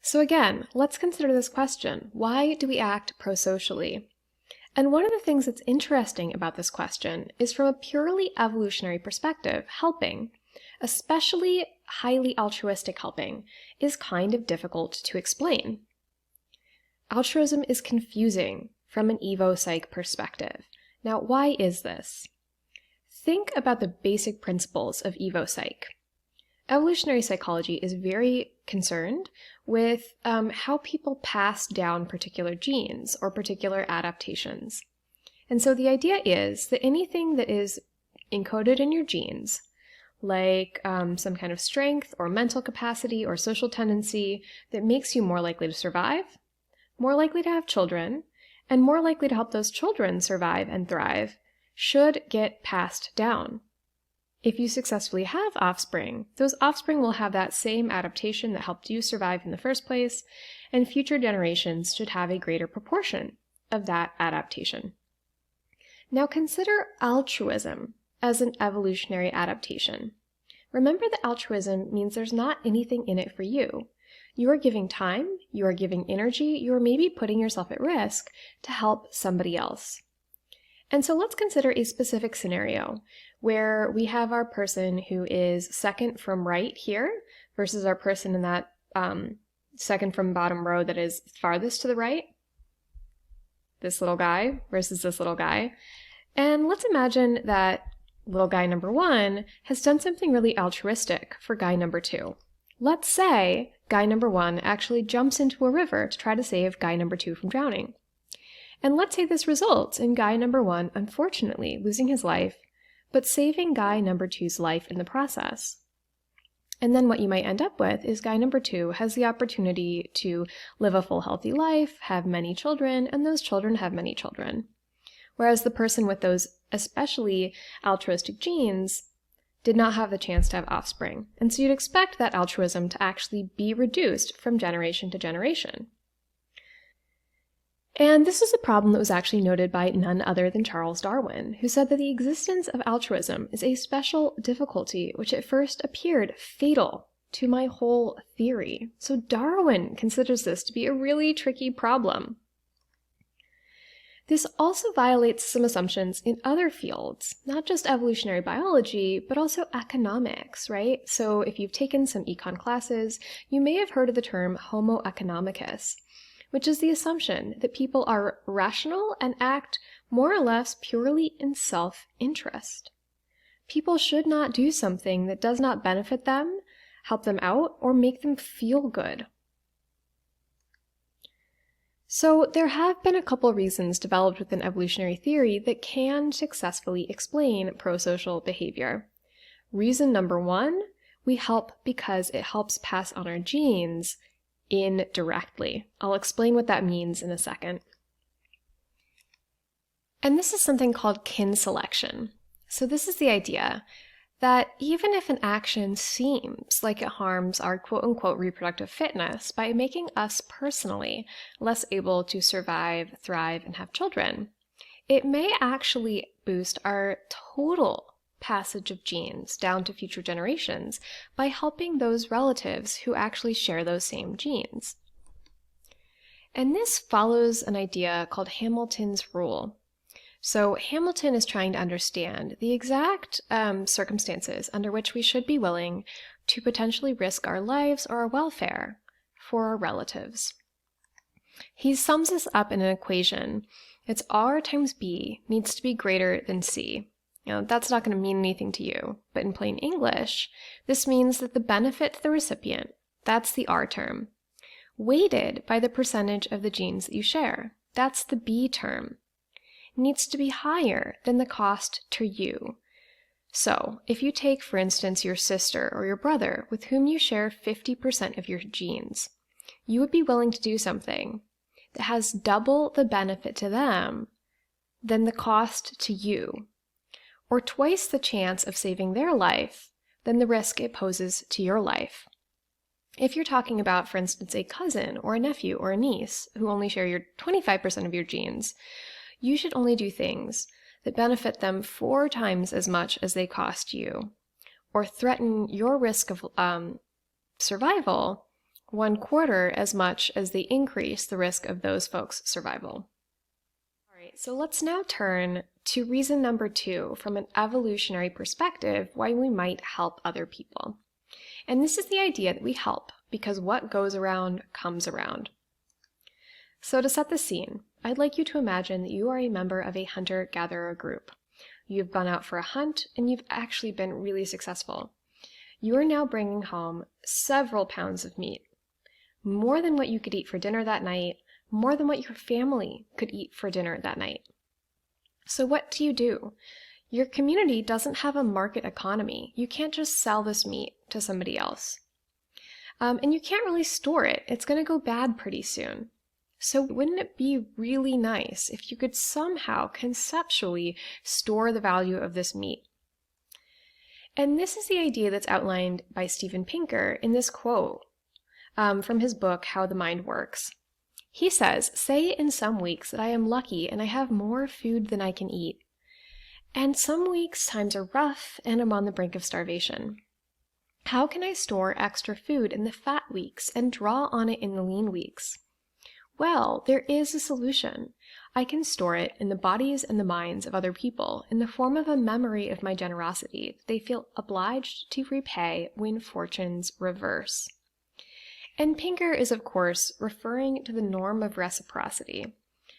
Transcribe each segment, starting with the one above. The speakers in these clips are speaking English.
So again, let's consider this question. Why do we act prosocially? And one of the things that's interesting about this question is from a purely evolutionary perspective, helping, especially highly altruistic helping, is kind of difficult to explain. Altruism is confusing from an evo-psych perspective. Now, why is this? Think about the basic principles of evo-psych. Evolutionary psychology is very concerned with how people pass down particular genes or particular adaptations. And so the idea is that anything that is encoded in your genes, like some kind of strength or mental capacity or social tendency that makes you more likely to survive, more likely to have children, and more likely to help those children survive and thrive, should get passed down. If you successfully have offspring, those offspring will have that same adaptation that helped you survive in the first place, and future generations should have a greater proportion of that adaptation. Now consider altruism as an evolutionary adaptation. Remember that altruism means there's not anything in it for you. You are giving time, you are giving energy, you are maybe putting yourself at risk to help somebody else. And so let's consider a specific scenario where we have our person who is second from right here versus our person in that second from bottom row that is farthest to the right. This little guy versus this little guy. And let's imagine that little guy number one has done something really altruistic for guy number two. Let's say guy number one actually jumps into a river to try to save guy number two from drowning. And let's say this results in guy number one, unfortunately, losing his life, but saving guy number two's life in the process. And then what you might end up with is guy number two has the opportunity to live a full, healthy life, have many children, and those children have many children. Whereas the person with those especially altruistic genes did not have the chance to have offspring. And so you'd expect that altruism to actually be reduced from generation to generation. And this is a problem that was actually noted by none other than Charles Darwin, who said that the existence of altruism is a special difficulty which at first appeared fatal to my whole theory. So Darwin considers this to be a really tricky problem. This also violates some assumptions in other fields, not just evolutionary biology, but also economics, right? So if you've taken some econ classes, you may have heard of the term Homo economicus, which is the assumption that people are rational and act more or less purely in self-interest. People should not do something that does not benefit them, help them out, or make them feel good. So there have been a couple reasons developed within evolutionary theory that can successfully explain prosocial behavior. Reason number one, we help because it helps pass on our genes indirectly. I'll explain what that means in a second. And this is something called kin selection. So this is the idea that even if an action seems like it harms our quote-unquote reproductive fitness by making us personally less able to survive, thrive, and have children, it may actually boost our total passage of genes down to future generations by helping those relatives who actually share those same genes. And this follows an idea called Hamilton's rule. So Hamilton is trying to understand the exact circumstances under which we should be willing to potentially risk our lives or our welfare for our relatives. He sums this up in an equation. It's R times B needs to be greater than C. Now, that's not going to mean anything to you, but in plain English, this means that the benefit to the recipient, that's the R term, weighted by the percentage of the genes that you share, that's the B term, needs to be higher than the cost to you. So, if you take, for instance, your sister or your brother with whom you share 50% of your genes, you would be willing to do something that has double the benefit to them than the cost to you, or twice the chance of saving their life than the risk it poses to your life. If you're talking about, for instance, a cousin or a nephew or a niece who only share your 25% of your genes, you should only do things that benefit them 4 times as much as they cost you, or threaten your risk of survival 1/4 as much as they increase the risk of those folks' survival. All right, so let's now turn to reason number 2 from an evolutionary perspective why we might help other people. And this is the idea that we help because what goes around comes around. So to set the scene, I'd like you to imagine that you are a member of a hunter-gatherer group. You've gone out for a hunt and you've actually been really successful. You are now bringing home several pounds of meat, more than what you could eat for dinner that night, more than what your family could eat for dinner that night. So what do? Your community doesn't have a market economy. You can't just sell this meat to somebody else. And you can't really store it. It's going to go bad pretty soon. So wouldn't it be really nice if you could somehow conceptually store the value of this meat? And this is the idea that's outlined by Steven Pinker in this quote from his book, How the Mind Works. He says, "Say in some weeks that I am lucky and I have more food than I can eat. And some weeks times are rough and I'm on the brink of starvation. How can I store extra food in the fat weeks and draw on it in the lean weeks? Well, there is a solution. I can store it in the bodies and the minds of other people in the form of a memory of my generosity that they feel obliged to repay when fortunes reverse." And Pinker is, of course, referring to the norm of reciprocity,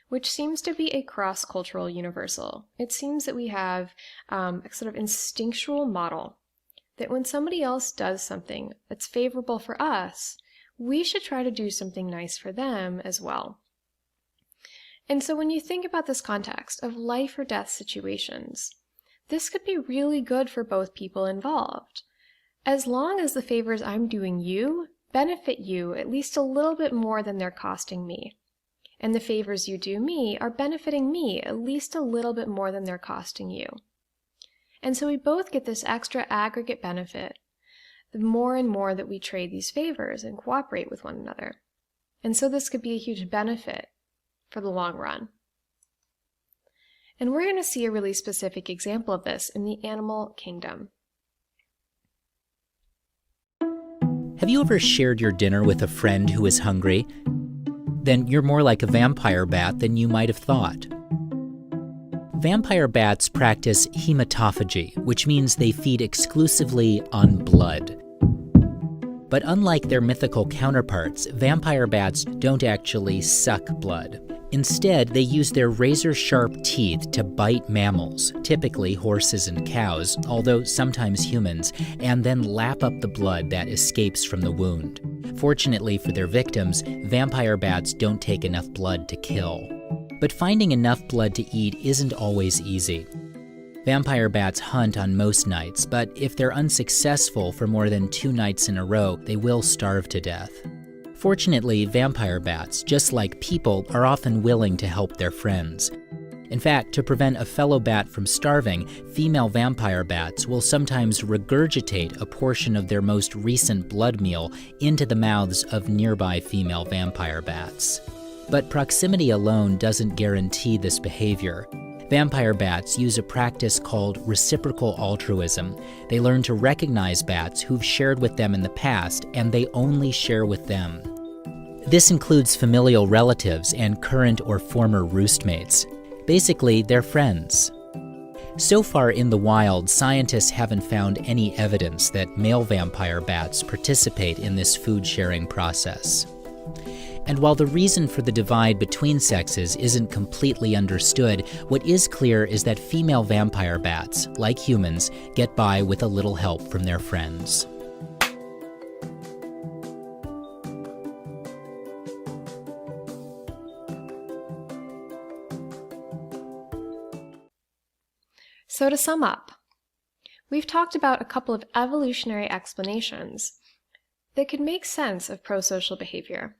which seems to be a cross-cultural universal. It seems that we have a sort of instinctual model that when somebody else does something that's favorable for us, we should try to do something nice for them as well. And so when you think about this context of life or death situations, this could be really good for both people involved, as long as the favors I'm doing you benefit you at least a little bit more than they're costing me. And the favors you do me are benefiting me at least a little bit more than they're costing you. And so we both get this extra aggregate benefit the more and more that we trade these favors and cooperate with one another. And so this could be a huge benefit for the long run. And we're going to see a really specific example of this in the animal kingdom. Have you ever shared your dinner with a friend who is hungry? Then you're more like a vampire bat than you might have thought. Vampire bats practice hematophagy, which means they feed exclusively on blood. But unlike their mythical counterparts, vampire bats don't actually suck blood. Instead, they use their razor-sharp teeth to bite mammals, typically horses and cows, although sometimes humans, and then lap up the blood that escapes from the wound. Fortunately for their victims, vampire bats don't take enough blood to kill. But finding enough blood to eat isn't always easy. Vampire bats hunt on most nights, but if they're unsuccessful for more than 2 nights in a row, they will starve to death. Fortunately, vampire bats, just like people, are often willing to help their friends. In fact, to prevent a fellow bat from starving, female vampire bats will sometimes regurgitate a portion of their most recent blood meal into the mouths of nearby female vampire bats. But proximity alone doesn't guarantee this behavior. Vampire bats use a practice called reciprocal altruism. They learn to recognize bats who've shared with them in the past, and they only share with them. This includes familial relatives and current or former roostmates. Basically, they're friends. So far in the wild, scientists haven't found any evidence that male vampire bats participate in this food-sharing process. And while the reason for the divide between sexes isn't completely understood, what is clear is that female vampire bats, like humans, get by with a little help from their friends. So to sum up, we've talked about a couple of evolutionary explanations that could make sense of prosocial behavior.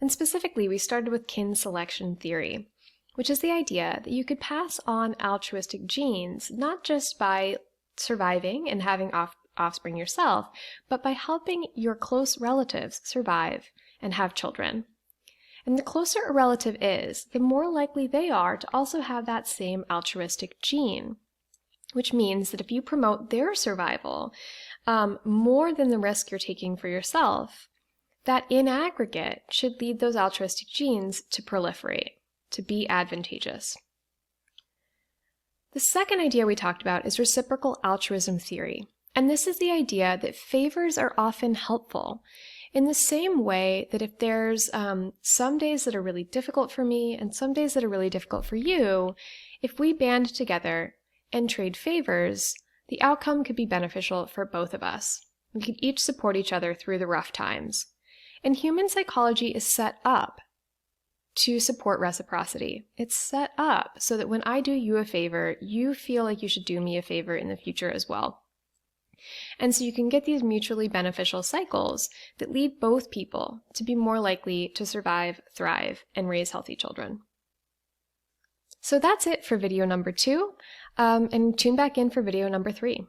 And specifically, we started with kin selection theory, which is the idea that you could pass on altruistic genes not just by surviving and having offspring yourself, but by helping your close relatives survive and have children. And the closer a relative is, the more likely they are to also have that same altruistic gene, which means that if you promote their survival more than the risk you're taking for yourself, that in aggregate should lead those altruistic genes to proliferate, to be advantageous. The second idea we talked about is reciprocal altruism theory, and this is the idea that favors are often helpful. In the same way that if there's some days that are really difficult for me and some days that are really difficult for you, if we band together and trade favors, the outcome could be beneficial for both of us. We could each support each other through the rough times. And human psychology is set up to support reciprocity. It's set up so that when I do you a favor, you feel like you should do me a favor in the future as well. And so you can get these mutually beneficial cycles that lead both people to be more likely to survive, thrive, and raise healthy children. So that's it for video number 2, and tune back in for video number 3.